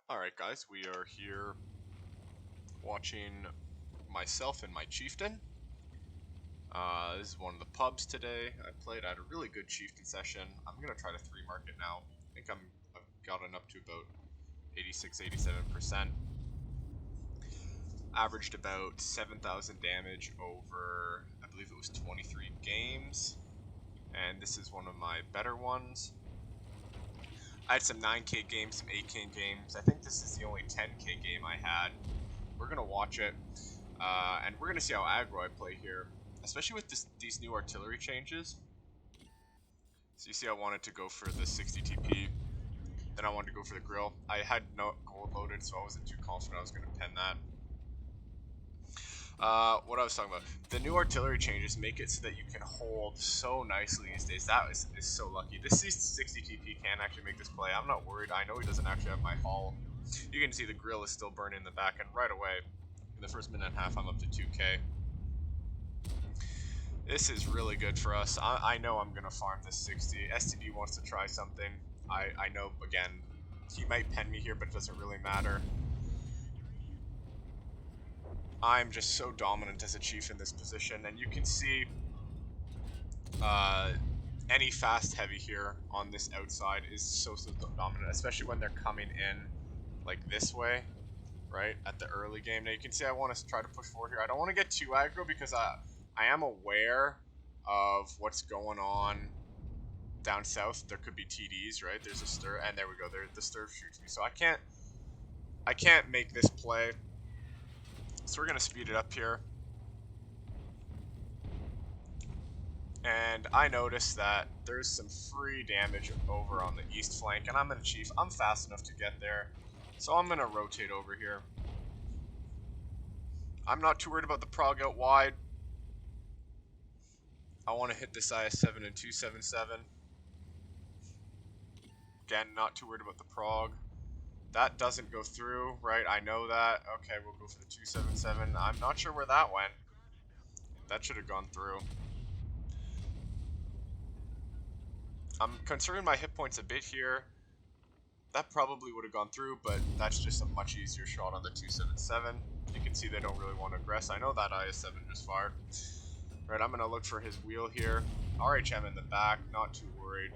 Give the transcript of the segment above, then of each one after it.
Alright guys, we are here watching myself and my chieftain. This is one of the pubs today. I played at a really good chieftain session. I'm going to try to 3-mark it now. I think I've gotten up to about 86-87%. Averaged about 7,000 damage over, I believe it was 23 games. And this is one of my better ones. I had some 9k games, some 8k games. I think this is the only 10k game I had. We're going to watch it, and we're going to see how aggro I play here, especially with these new artillery changes. So you see I wanted to go for the 60 TP, then I wanted to go for the grill. I had no gold loaded, so I wasn't too confident I was going to pen that. What I was talking about, the new artillery changes make it so that you can hold so nicely these days. That is so lucky. This 60 TP can actually make this play. I'm not worried. I know he doesn't actually have my hull. You can see the grill is still burning in the back, and right away, in the first minute and a half, I'm up to 2k. This is really good for us. I know I'm going to farm this 60. STB wants to try something. I know, again, he might pen me here, but it doesn't really matter. I'm just so dominant as a chief in this position, and you can see any fast heavy here on this outside is so dominant, especially when they're coming in like this way, right, at the early game. Now you can see I want to try to push forward here. I don't want to get too aggro because I am aware of what's going on down south. There could be TDs, right? There's a stir, and there we go. The stir shoots me, so I can't make this play. So we're gonna speed it up here. And I noticed that there's some free damage over on the east flank, and I'm in a chief. I'm fast enough to get there, so I'm gonna rotate over here. I'm not too worried about the prog out wide. I want to hit this IS-7 and 277. Again, not too worried about the prog. That doesn't go through, right? I know that. Okay, we'll go for the 277. I'm not sure where that went. That should have gone through. I'm conserving my hit points a bit here. That probably would have gone through, but that's just a much easier shot on the 277. You can see they don't really want to aggress. I know that IS-7 just fired. Right, I'm going to look for his wheel here. RHM in the back, not too worried.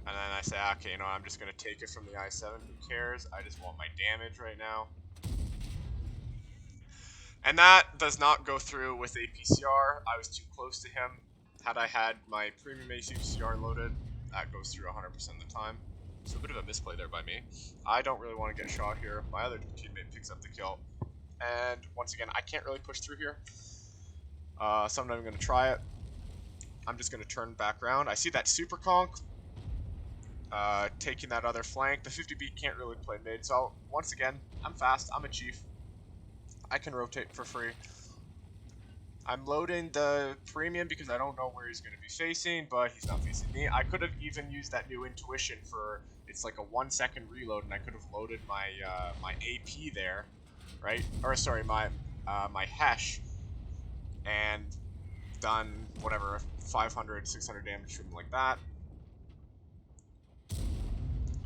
And then I say, okay, you know, I'm just going to take it from the I-7. Who cares? I just want my damage right now. And that does not go through with APCR. I was too close to him. Had I had my premium APCR loaded, that goes through 100% of the time. So a bit of a misplay there by me. I don't really want to get shot here. My other teammate picks up the kill. And once again, I can't really push through here. So I'm not even going to try it. I'm just going to turn back around. I see that super conk. Taking that other flank. The 50B can't really play mid, so once again, I'm fast, I'm a chief. I can rotate for free. I'm loading the premium because I don't know where he's going to be facing, but he's not facing me. I could have even used that new intuition for, it's like a 1-second reload, and I could have loaded my my AP there, right? Or sorry, my Hesh, and done whatever, 500, 600 damage, something like that.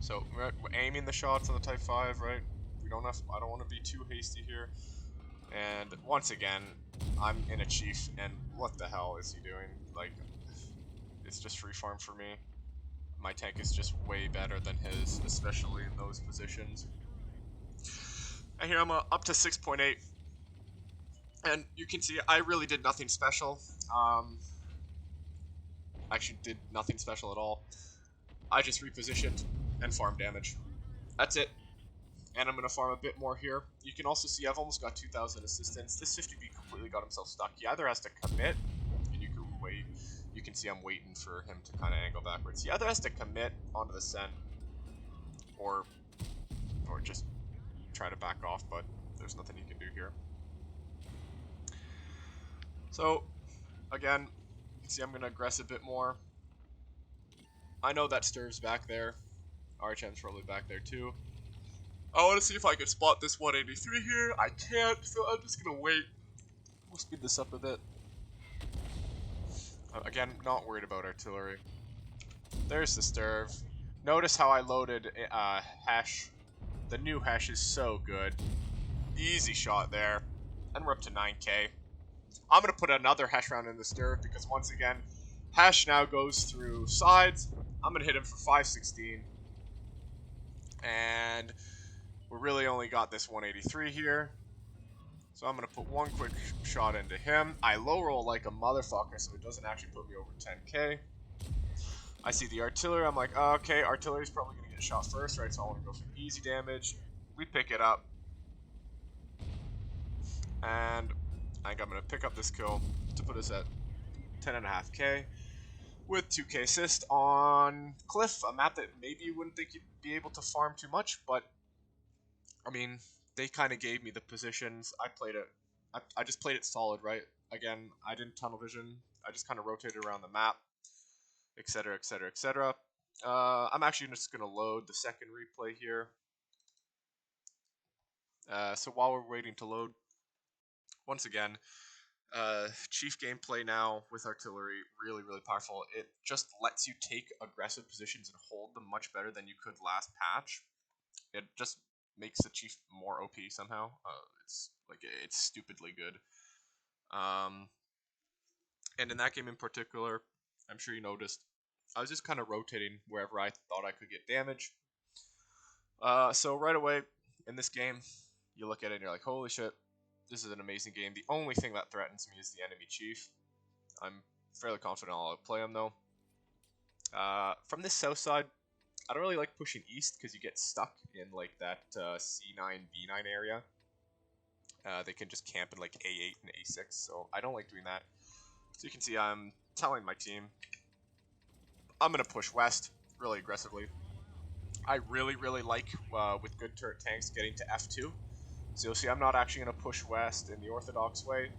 So we're aiming the shots on the Type 5, right? I don't want to be too hasty here. And once again, I'm in a chief, and what the hell is he doing? Like, it's just free farm for me. My tank is just way better than his, especially in those positions. And here I'm up to 6.8. And you can see I really did nothing special. Actually did nothing special at all. I just repositioned and farm damage. That's it. And I'm going to farm a bit more here. You can also see I've almost got 2,000 assistance. This 50B completely got himself stuck. He either has to commit, and you can wait. You can see I'm waiting for him to kind of angle backwards. He either has to commit onto the send, or just try to back off, but there's nothing he can do here. So, again, you can see I'm going to aggress a bit more. I know that Stirv's back there. RHM's probably back there too. I want to see if I can spot this 183 here. I can't, so I'm just going to wait. We'll speed this up a bit. Again, not worried about artillery. There's the Stirv. Notice how I loaded Hesh The new Hesh is so good. Easy shot there. And we're up to 9k. I'm going to put another Hesh round in the Sturv because once again, Hesh now goes through sides. I'm going to hit him for 516. And we really only got this 183 here. So I'm going to put one quick shot into him. I low roll like a motherfucker, so it doesn't actually put me over 10k. I see the artillery. I'm like, oh, okay, artillery's probably going to get shot first, right? So I want to go for easy damage. We pick it up. And I think I'm going to pick up this kill to put us at 10.5k. With 2k assist on Cliff, a map that maybe you wouldn't think you'd be able to farm too much, but I mean, they kind of gave me the positions. I played it. I just played it solid, right? Again, I didn't tunnel vision. I just kind of rotated around the map, etc., etc., etc. I'm actually just going to load the second replay here. So while we're waiting to load, once again, Chief gameplay now with artillery, really, really powerful. It just lets you take aggressive positions and hold them much better than you could last patch. It just makes the Chief more OP somehow. It's stupidly good. And in that game in particular, I'm sure you noticed, I was just kind of rotating wherever I thought I could get damage. So right away in this game, you look at it and you're like, holy shit, this is an amazing game. The only thing that threatens me is the enemy Chief. I'm fairly confident I'll play him though. From this south side, I don't really like pushing east because you get stuck in like that C9, B9 area. They can just camp in like A8 and A6, so I don't like doing that. So you can see I'm telling my team I'm going to push west really aggressively. I really, really like, with good turret tanks, getting to F2. So you'll see I'm not actually going to push west in the orthodox way.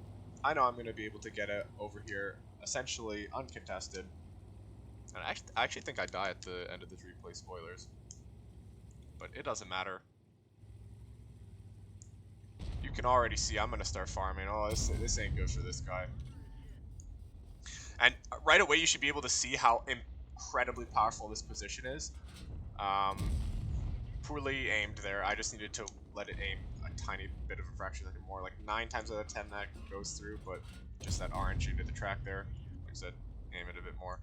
I know I'm going to be able to get it over here essentially uncontested. And I actually think I die at the end of this replay, spoilers. But it doesn't matter. You can already see I'm going to start farming. Oh, this ain't good for this guy. And right away you should be able to see how incredibly powerful this position is. Poorly aimed there. I just needed to let it aim a tiny bit of a fraction more. Like 9 times out of 10 that goes through, but just that RNG to the track there. Like I said, aim it a bit more.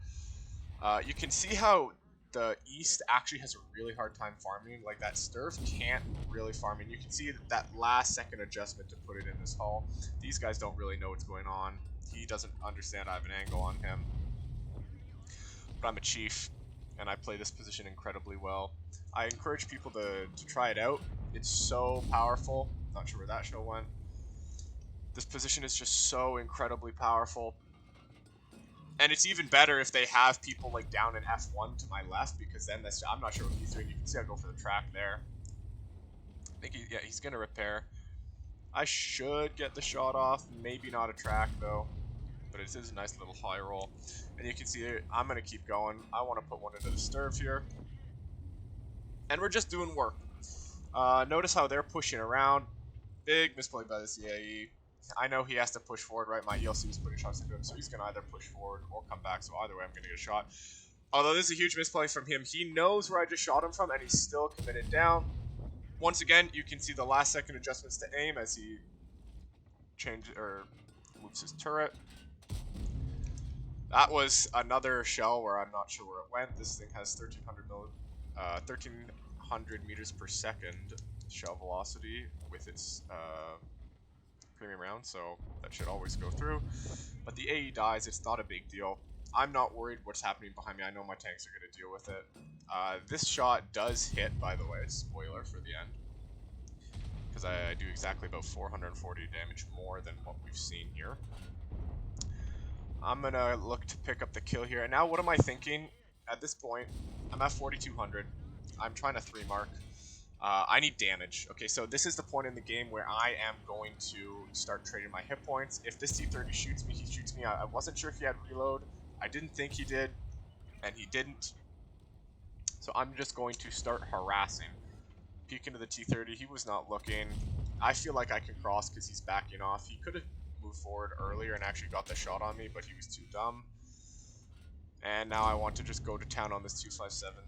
You can see how the east actually has a really hard time farming. Like that Sturf can't really farm, and you can see that last second adjustment to put it in this hull. These guys don't really know what's going on. He doesn't understand I have an angle on him. But I'm a Chief, and I play this position incredibly well. I encourage people to try it out. It's so powerful. Not sure where that show went. This position is just so incredibly powerful. And it's even better if they have people like down in F1 to my left, because then I'm not sure what he's doing. You can see I go for the track there. I think he's gonna repair. I should get the shot off. Maybe not a track though, but it is a nice little high roll. And you can see I'm gonna keep going. I want to put one into the Sturf here, and we're just doing work. Notice how they're pushing around. Big misplay by the CAE. I know he has to push forward, right? My ELC is putting shots into him, so he's going to either push forward or come back. So either way, I'm going to get a shot. Although this is a huge misplay from him. He knows where I just shot him from, and he's still committed down. Once again, you can see the last second adjustments to aim as he moves his turret. That was another shell where I'm not sure where it went. This thing has 1,300 meters per second shell velocity with its premium round, so that should always go through. But the AE dies, it's not a big deal. I'm not worried what's happening behind me. I know my tanks are going to deal with it. This shot does hit, by the way, spoiler for the end, because I do exactly about 440 damage more than what we've seen here. I'm going to look to pick up the kill here. And now what am I thinking? At this point, I'm at 4,200. I'm trying to 3-mark. I need damage. Okay, so this is the point in the game where I am going to start trading my hit points. If this T-30 shoots me, he shoots me. I wasn't sure if he had reload. I didn't think he did, and he didn't. So I'm just going to start harassing. Peek into the T-30. He was not looking. I feel like I can cross because he's backing off. He could have moved forward earlier and actually got the shot on me, but he was too dumb. And now I want to just go to town on this 257.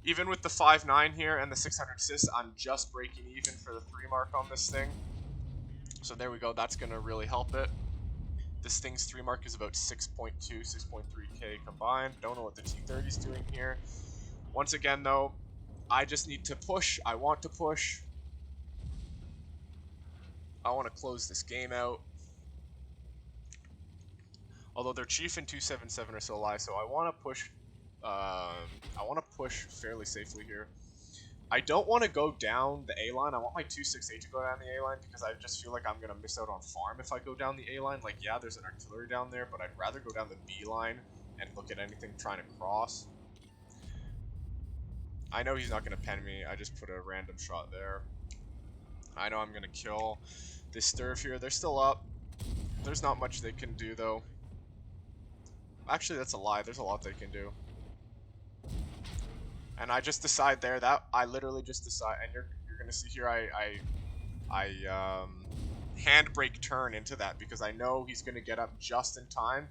Even with the 5.9 here and the 600 assists, I'm just breaking even for the 3 mark on this thing. So there we go, that's going to really help it. This thing's 3 mark is about 6.2, 6.3k combined. Don't know what the T30 is doing here. Once again, though, I just need to push. I want to push. I want to close this game out. Although their chief and 277 are still alive, so I want to push. I want to push fairly safely here. I don't want to go down the A line. I want my 268 to go down the A line because I just feel like I'm gonna miss out on farm if I go down the A line. Like, yeah, there's an artillery down there, but I'd rather go down the B line and look at anything trying to cross. I know he's not gonna pen me. I just put a random shot there. I know I'm gonna kill this Sturf here. They're still up. There's not much they can do though. Actually, that's a lie. There's a lot they can do. And I just decide there that I literally just decide, and you're gonna see here I handbrake turn into that because I know he's gonna get up just in time,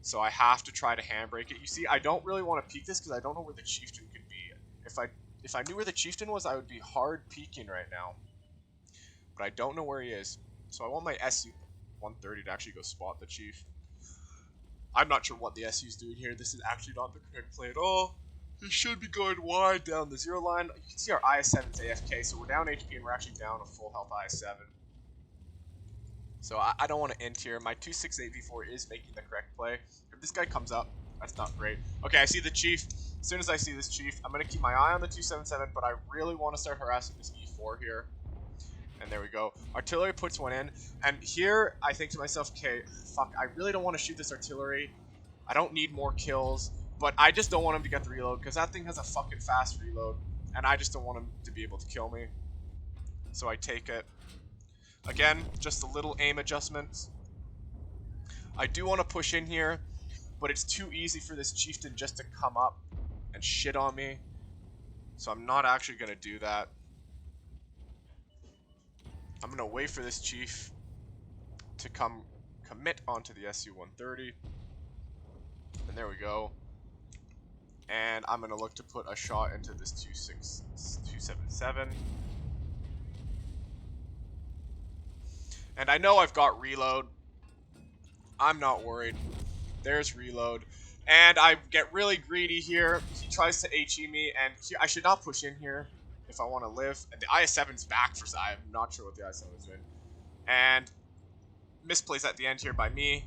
so I have to try to handbrake it. You see, I don't really want to peek this because I don't know where the chieftain could be. If I knew where the chieftain was, I would be hard peeking right now, but I don't know where he is. So I want my SU 130 to actually go spot the chief. I'm not sure what the SU is doing here. This is actually not the correct play at all. He should be going wide down the 0 line. You can see our IS-7's AFK, so we're down HP and we're actually down a full health IS-7. So I don't want to end here. My 268v4 is making the correct play. If this guy comes up, that's not great. Okay, I see the chief. As soon as I see this chief, I'm going to keep my eye on the 277, but I really want to start harassing this E4 here. And there we go. Artillery puts one in. And here, I think to myself, okay, fuck, I really don't want to shoot this artillery. I don't need more kills. But I just don't want him to get the reload, because that thing has a fucking fast reload. And I just don't want him to be able to kill me. So I take it. Again, just a little aim adjustments. I do want to push in here, but it's too easy for this chieftain just to come up and shit on me. So I'm not actually going to do that. I'm going to wait for this chief to commit onto the SU-130. And there we go. And I'm going to look to put a shot into this 277. And I know I've got reload. I'm not worried. There's reload. And I get really greedy here. He tries to HE me, and I should not push in here if I want to live. And the IS-7's back for side. I'm not sure what the IS-7 is doing. And misplays at the end here by me.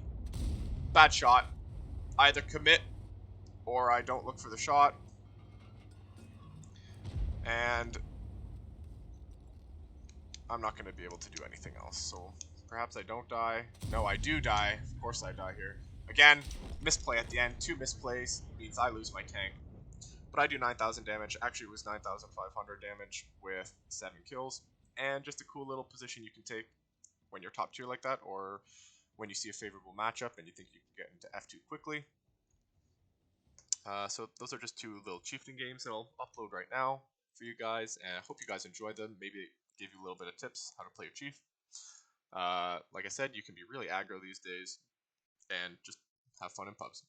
Bad shot. Either commit or I don't look for the shot. And I'm not going to be able to do anything else. So perhaps I don't die. No, I do die. Of course I die here. Again, misplay at the end. 2 misplays means I lose my tank. But I do 9,000 damage. Actually, it was 9,500 damage with 7 kills. And just a cool little position you can take when you're top tier like that, or when you see a favorable matchup and you think you can get into F2 quickly. So those are just 2 little chieftain games that I'll upload right now for you guys. And I hope you guys enjoyed them. Maybe it gave you a little bit of tips how to play your chief. Like I said, you can be really aggro these days and just have fun in pubs.